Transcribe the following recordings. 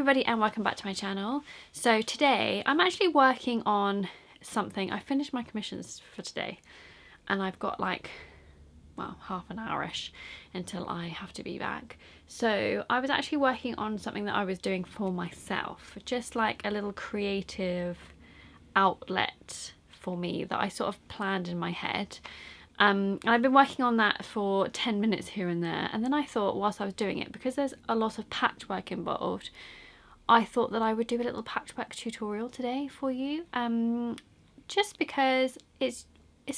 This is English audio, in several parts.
everybody and welcome back to my channel. So today I'm actually working on something. I finished my commissions for today and I've got like, well, half an hour-ish until I have to be back. So I was actually working on something that I was doing for myself, just like a little creative outlet for me that I sort of planned in my head. And I've been working on that for 10 minutes here and there, and then I thought whilst I was doing it, because there's a lot of patchwork involved, I thought that I would do a little patchwork tutorial today for you, just because it's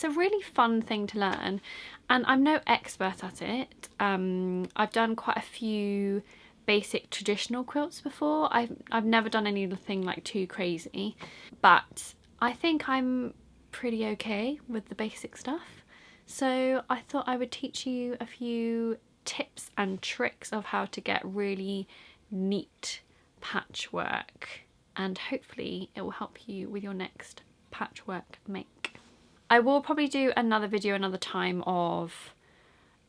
a really fun thing to learn, and I'm no expert at it. I've done quite a few basic traditional quilts before. I've never done anything like too crazy, but I think I'm pretty okay with the basic stuff. So I thought I would teach you a few tips and tricks of how to get really neat patchwork, and hopefully it will help you with your next patchwork make. I will probably do another video another time of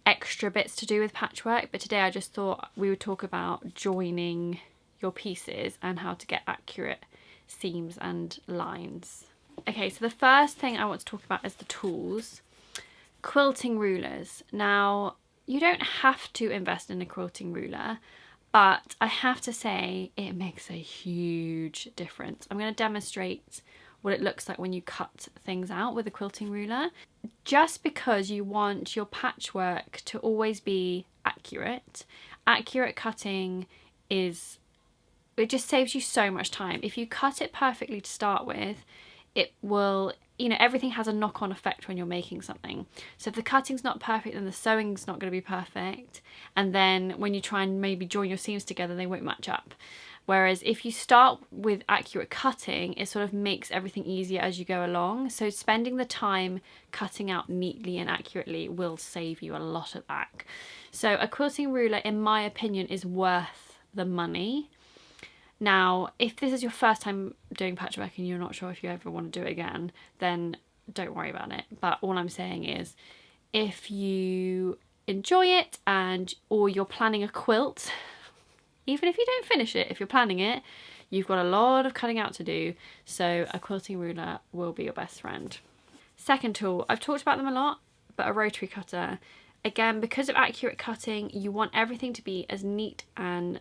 extra bits to do with patchwork, but today I just thought we would talk about joining your pieces and how to get accurate seams and lines. Okay, so the first thing I want to talk about is the tools. Quilting rulers. Now, you don't have to invest in a quilting ruler, but I have to say it makes a huge difference. I'm going to demonstrate what it looks like when you cut things out with a quilting ruler. Just because you want your patchwork to always be accurate, accurate cutting it just saves you so much time. If you cut it perfectly to start with, it will, everything has a knock-on effect when you're making something. So if the cutting's not perfect, then the sewing's not going to be perfect. And then when you try and maybe join your seams together, they won't match up. Whereas if you start with accurate cutting, it sort of makes everything easier as you go along. So spending the time cutting out neatly and accurately will save you a lot of that. So a quilting ruler, in my opinion, is worth the money. Now, if this is your first time doing patchwork and you're not sure if you ever want to do it again, then don't worry about it. But all I'm saying is, if you enjoy it or you're planning a quilt, even if you don't finish it, if you're planning it, you've got a lot of cutting out to do, so a quilting ruler will be your best friend. Second tool, I've talked about them a lot, but a rotary cutter. Again, because of accurate cutting, you want everything to be as neat and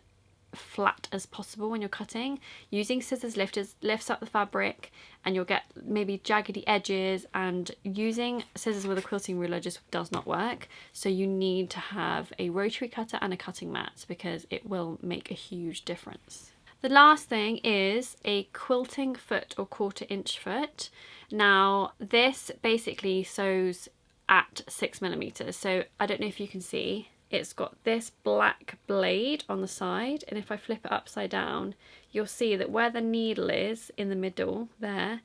flat as possible when you're cutting. Using scissors lifts up the fabric and you'll get maybe jaggedy edges, and using scissors with a quilting ruler just does not work. So you need to have a rotary cutter and a cutting mat because it will make a huge difference. The last thing is a quilting foot or 1/4 inch foot. Now this basically sews at 6mm. So I don't know if you can see, it's got this black blade on the side, and if I flip it upside down, you'll see that where the needle is in the middle there,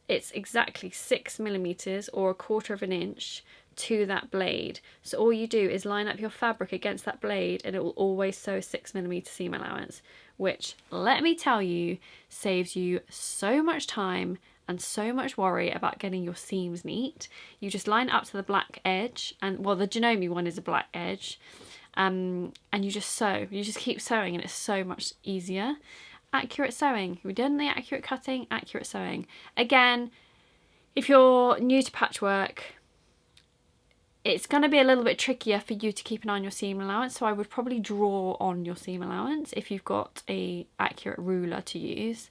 it's exactly 6mm or 1/4 inch to that blade. So all you do is line up your fabric against that blade and it will always sew 6mm seam allowance, which, let me tell you, saves you so much time and so much worry about getting your seams neat. You just line up to the black edge, and well, the Janome one is a black edge, and you just sew. You just keep sewing and it's so much easier. Accurate sewing. We've done the accurate cutting, accurate sewing. Again, if you're new to patchwork, it's going to be a little bit trickier for you to keep an eye on your seam allowance, so I would probably draw on your seam allowance if you've got a accurate ruler to use.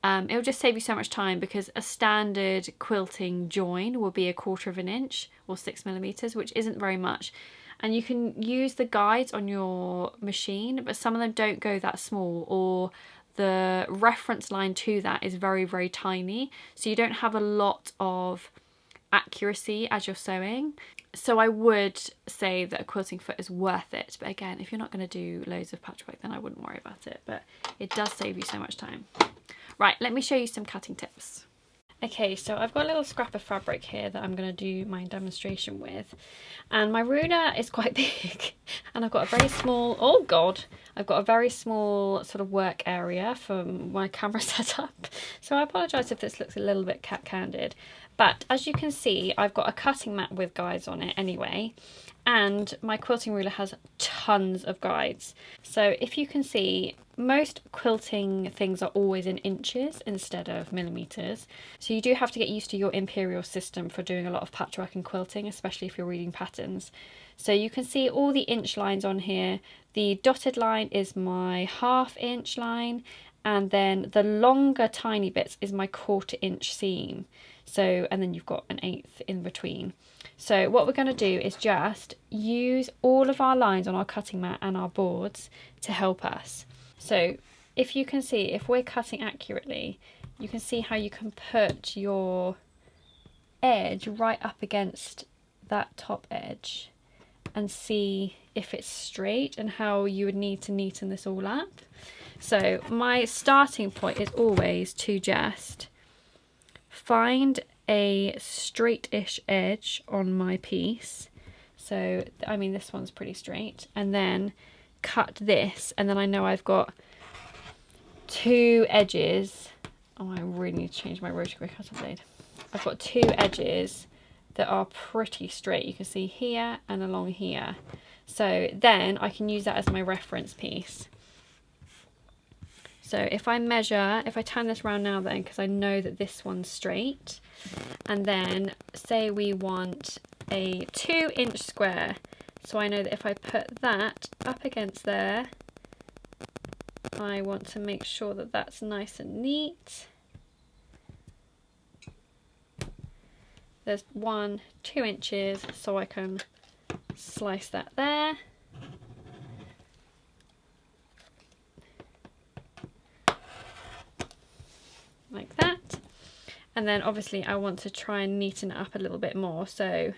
It'll just save you so much time, because a standard quilting join will be a 1/4 inch or 6mm, which isn't very much. And you can use the guides on your machine, but some of them don't go that small, or the reference line to that is very, very tiny. So you don't have a lot of accuracy as you're sewing. So I would say that a quilting foot is worth it. But again, if you're not going to do loads of patchwork, then I wouldn't worry about it. But it does save you so much time. Right, let me show you some cutting tips. Okay, so I've got a little scrap of fabric here that I'm going to do my demonstration with. And my ruler is quite big. And I've got a very small, oh God, I've got a very small sort of work area for my camera setup. So I apologise if this looks a little bit cat-candid. But as you can see, I've got a cutting mat with guides on it anyway, and my quilting ruler has tons of guides. So if you can see, most quilting things are always in inches instead of millimeters. So you do have to get used to your imperial system for doing a lot of patchwork and quilting, especially if you're reading patterns. So you can see all the inch lines on here. The dotted line is my 1/2 inch line, and then the longer tiny bits is my 1/4 inch seam. So, and then you've got an 1/8 in between. So what we're going to do is just use all of our lines on our cutting mat and our boards to help us. So if you can see, if we're cutting accurately, you can see how you can put your edge right up against that top edge and see if it's straight and how you would need to neaten this all up. So my starting point is always to just find a straight-ish edge on my piece. So I mean, this one's pretty straight, and then cut this, and then I know I've got 2 edges. Oh, I really need to change my rotary cutter blade. I've got 2 edges that are pretty straight. You can see here and along here. So then I can use that as my reference piece. So if I measure, if I turn this around now then, because I know that this one's straight, and then say we want a 2-inch square. So I know that if I put that up against there, I want to make sure that that's nice and neat. There's 2 inches, so I can slice that there. Like that. And then obviously I want to try and neaten it up a little bit more, so,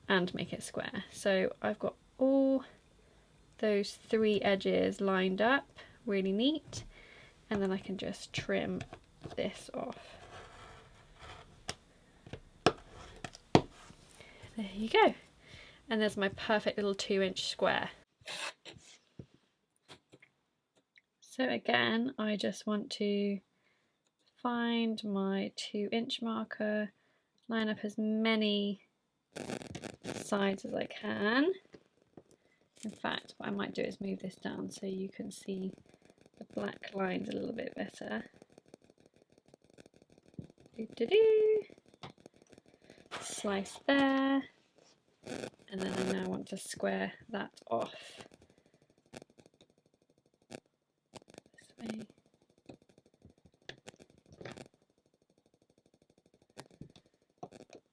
and make it square. So I've got all those 3 edges lined up, really neat, and then I can just trim this off. There you go. And there's my perfect little 2-inch square. So again, I just want to find my 2-inch marker, line up as many sides as I can. In fact, what I might do is move this down so you can see the black lines a little bit better. Slice there, and then I now want to square that off this way.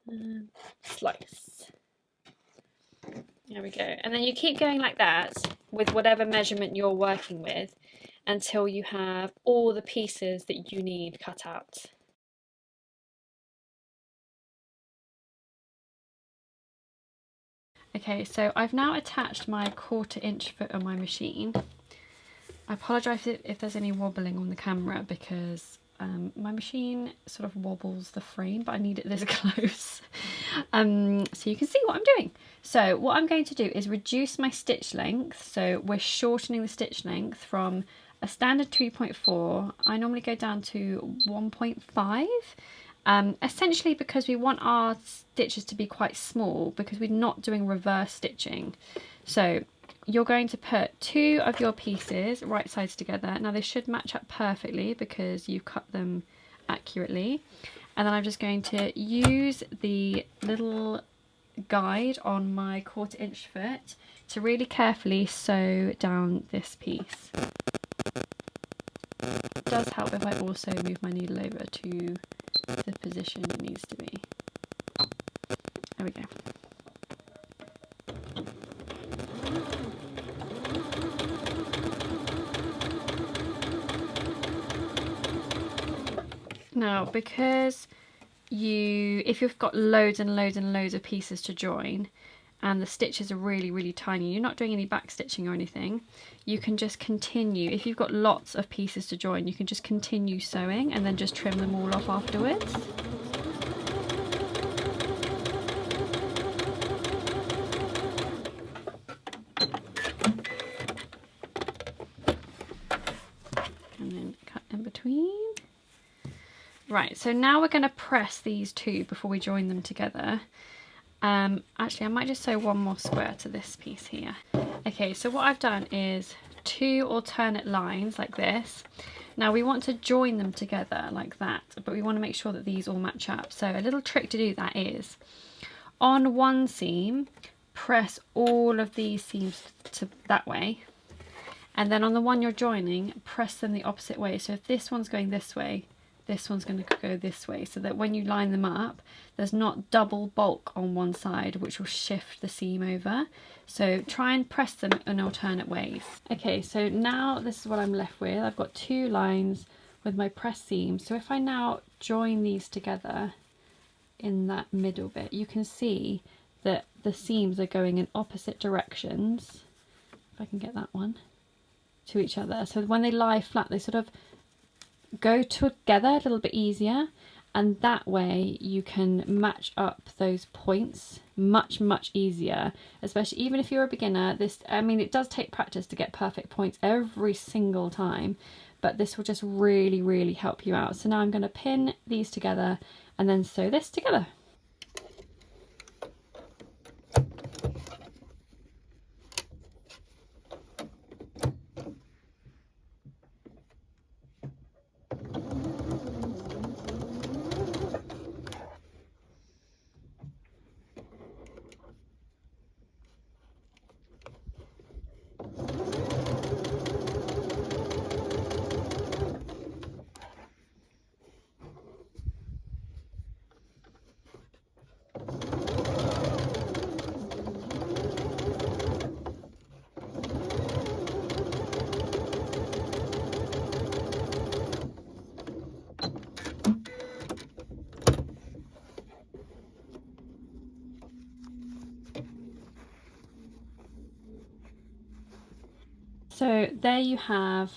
And slice. There we go. And then you keep going like that with whatever measurement you're working with until you have all the pieces that you need cut out. Okay, so I've now attached my 1/4 inch foot on my machine. I apologise if there's any wobbling on the camera because my machine sort of wobbles the frame, but I need it this close so you can see what I'm doing. So what I'm going to do is reduce my stitch length. So we're shortening the stitch length from a standard 2.4. I normally go down to 1.5. Essentially because we want our stitches to be quite small because we're not doing reverse stitching. So you're going to put 2 of your pieces right sides together. Now they should match up perfectly because you've cut them accurately. And then I'm just going to use the little guide on my 1/4 inch foot to really carefully sew down this piece. It does help if I also move my needle over to the position it needs to be. There we go. Now, because if you've got loads and loads and loads of pieces to join and the stitches are really, really tiny, you're not doing any back stitching or anything, you can just continue. If you've got lots of pieces to join, you can just continue sewing and then just trim them all off afterwards. And then cut in between. Right, so now we're going to press these two before we join them together. Actually, I might just sew one more square to this piece here. Okay, so what I've done is 2 alternate lines like this. Now we want to join them together like that, but we want to make sure that these all match up. So a little trick to do that is, on one seam, press all of these seams to that way. And then on the one you're joining, press them the opposite way. So if this one's going this way, this one's going to go this way, so that when you line them up, there's not double bulk on one side, which will shift the seam over. So try and press them in alternate ways. Okay, so now this is what I'm left with. I've got 2 lines with my pressed seams. So if I now join these together in that middle bit, you can see that the seams are going in opposite directions. If I can get that one, to each other. So when they lie flat, they sort of go together a little bit easier, and that way you can match up those points much easier, especially even if you're a beginner. I mean, it does take practice to get perfect points every single time, but this will just really help you out. So now I'm going to pin these together and then sew this together. So there you have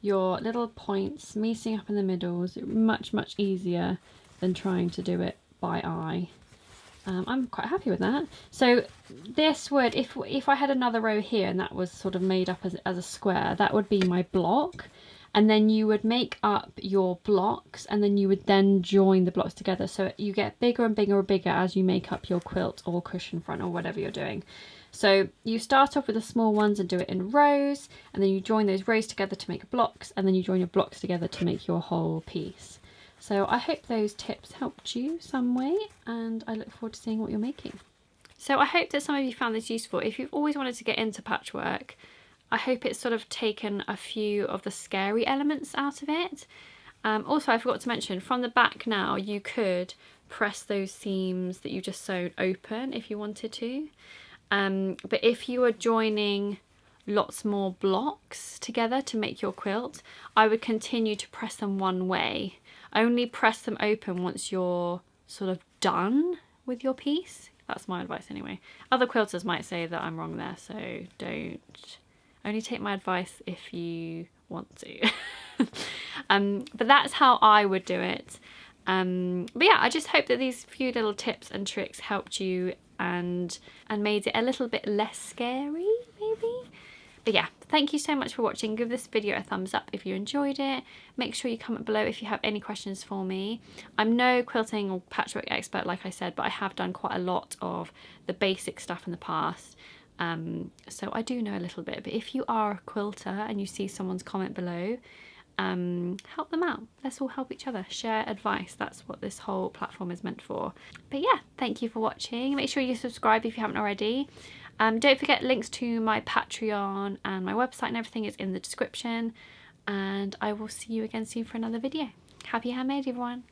your little points meeting up in the middles. Much easier than trying to do it by eye. I'm quite happy with that. So this would, if I had another row here and that was sort of made up as a square, that would be my block. And then you would make up your blocks, and then you would then join the blocks together. So you get bigger and bigger as you make up your quilt or cushion front or whatever you're doing. So you start off with the small ones and do it in rows, and then you join those rows together to make blocks, and then you join your blocks together to make your whole piece. So I hope those tips helped you some way, and I look forward to seeing what you're making. So I hope that some of you found this useful. If you've always wanted to get into patchwork, I hope it's sort of taken a few of the scary elements out of it. Also, I forgot to mention, from the back now, you could press those seams that you just sewn open if you wanted to. But if you are joining lots more blocks together to make your quilt, I would continue to press them one way. Only press them open once you're sort of done with your piece. That's my advice anyway. Other quilters might say that I'm wrong there, so don't. Only take my advice if you want to. But that's how I would do it. But yeah, I just hope that these few little tips and tricks helped you and made it a little bit less scary, maybe. But yeah, thank you so much for watching. Give this video a thumbs up if you enjoyed it. Make sure you comment below if you have any questions for me. I'm no quilting or patchwork expert, like I said, but I have done quite a lot of the basic stuff in the past. So I do know a little bit, but if you are a quilter and you see someone's comment below, help them out. Let's all help each other, share advice. That's what this whole platform is meant for. But yeah, thank you for watching. Make sure you subscribe if you haven't already. Don't forget, links to my Patreon and my website and everything is in the description, and I will see you again soon for another video. Happy handmade, everyone.